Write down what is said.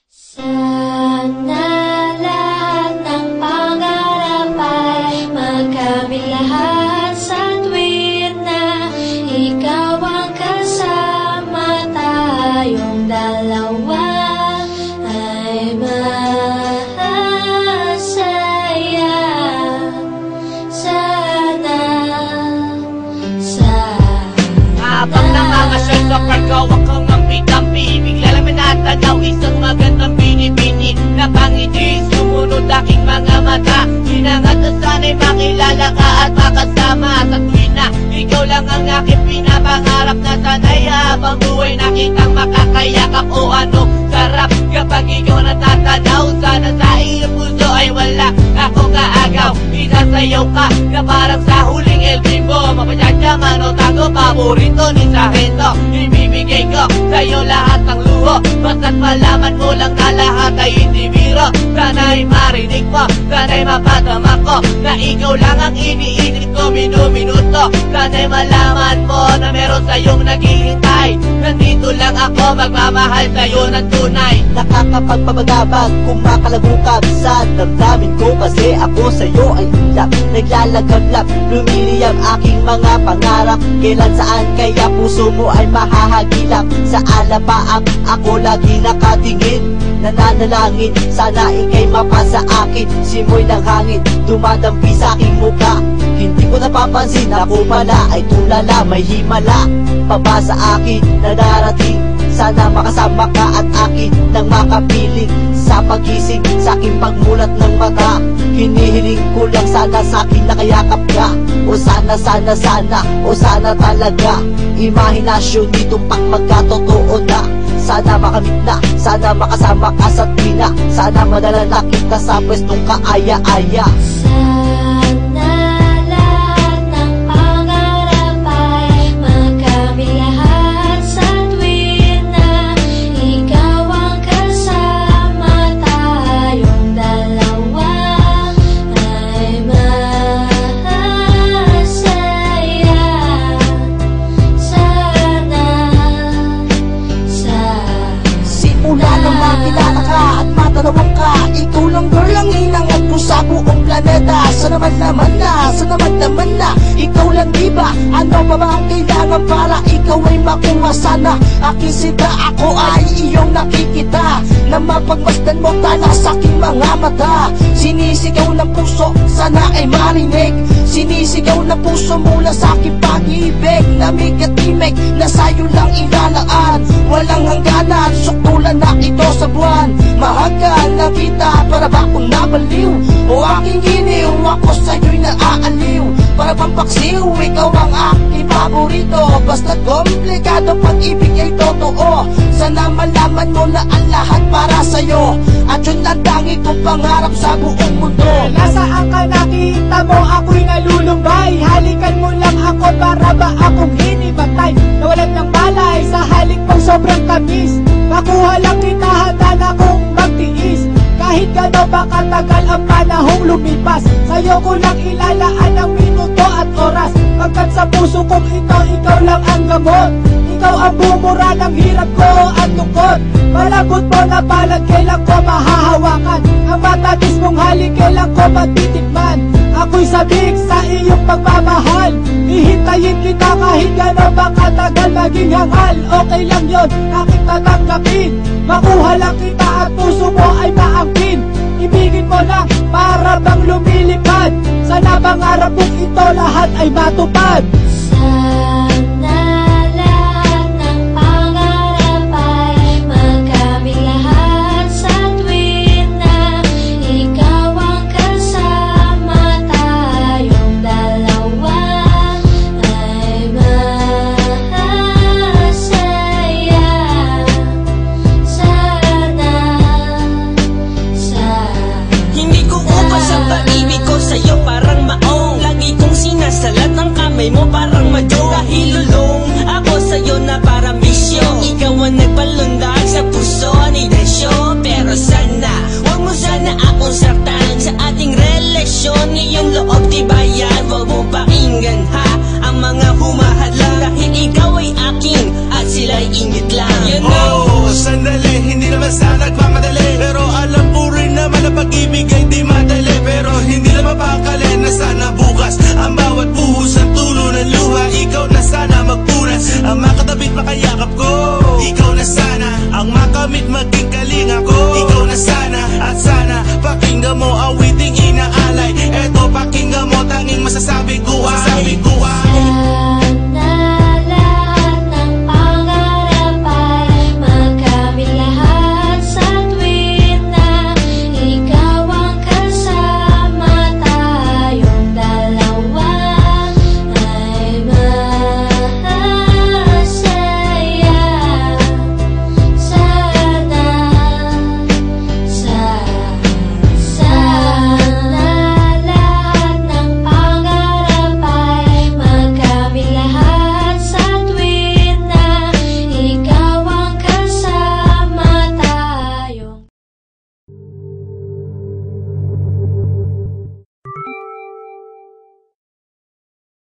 Sana lahat ng pangarap ay magkamit lahat sa tuwid na ikaw ang kasama, tayong dalawa ay masaya. Sana habang nangangasyal sa pargaw kang mampi-tampi, bigla lang manatanaw isang magandang bini-bini na pangiti, sumunod aking mga mata. Hinangat na sana'y makilala ka at makasama sa tuwin na ikaw lang ang aking pinapangarap na sana'y habang buhay nakitang makakayakap. O ano sarap kapag ikaw natatanaw, sana sa iyong puso ay wala akong kaagaw. Isasayaw ka na parang sa huling El Bimbo, mapasyasaman o tago, paborito ni Sargento. Ibibigay ko sa'yo lahat ng luho, basta't malaman mo lang na lahat ay hindi biro. Sana'y marinig mo, sana'y mapatama ko na ikaw lang ang iniisip ko minuminuto. Sana'y malaman mo na meron sa'yong naghihintay, nandito lang ako magmamahal sa'yo ng tunay. Nakakapagpabagabag, kumakalabukab sa damdamin ko, kasi ako sa'yo ay ilap, naglalagablap, lumiliyab aking mga pangarap. Kailan saan kaya puso mo ay mahahagilap? Sa alapaap ako lagi nakatingin, nananalangin sana ika'y mapasa akin. Simoy ng hangin dumadampi sa aking muka, hindi ko napapansin ako pala ay tulala, may himala paba sa akin na darating. Sana makasama ka at akin nang makapiling sa pagising, sa aking pagmulat ng mata. Hinihiling ko lang sana sa akin nakayakap ka, o sana o sana talaga. Imahinasyon nitong magkatotoo na, sana makamit na, sana makasama ka sa tuwina, sana madala na kita sa pwestong kaaya-aya. sana lahat ng pangarap ay magkamit lahat sa tuwid na ikaw ang kasama, tayong dalawa ay masaya. Simula nang makilala ka at matanawang ka, ikaw lang girl ang hinangat ko sa buong planeta. Sana naman na ikaw lang diba? Ano pa ba ang kailangan para ikaw ay makuha? Sana aking sita, ako ay iyong nakikita, na mapagmasdan mo tala sa aking mga mata. Sinisigaw ng puso, sana ay marinig, sinisigaw ng puso mula sa aking pag-ibig. Lamig at timig na sa'yo lang ilalaan, walang hangganan, suktulan na ito sa buwan. Mahagkan na kita, para ba akong nabaliw? O aking giniw, ako sa'yo'y naaaliw. Para bang paksiw, ikaw ang aking paborito. Basta komplikado, pag-ibig ay totoo. Sana malaman mo na ang lahat para sa'yo, at yun ang tangi kong pangarap sa buong mundo. Nasaan ka, nakita mo ako'y nalulumbay? Halikan mo lang ako, para ba akong hinimatay? Nawalan ng malay sa halik mong sobrang tamis, makuha lang kita, handa na kong magtiis. Kahit gano'n ba katagal ang panahong lumipas, sa'yo ko lang ilalaan ang minuto at oras. Pagkat sa puso kong ito, ikaw lang ang gamot, ikaw ang bumura ng hirap ko at lungkot. Malambot mo na palad, kailan ko mahahawakan, ang matatis mong halik, kailan ko matitikman. Ako'y sabik sa iyong pagmamahal, hihintayin kita kahit gano'n ba katagal maging hangal. Okay lang yun, aking tatanggapin, makuha lang kita at puso mo ay maangkin. Ibigin mo lang para bang lumilipad, sana pangarap mong ito lahat ay matupad. Sana lahat ng pangarap ay magkamit lahat sa tuwid na ikaw ang kasama, tayong dalawa ay masaya. Hindi ko ubas ang pag-ibig ko sa'yo, parang maong lagi kong sinasalat ng kamay mo, parang madyo. mo awit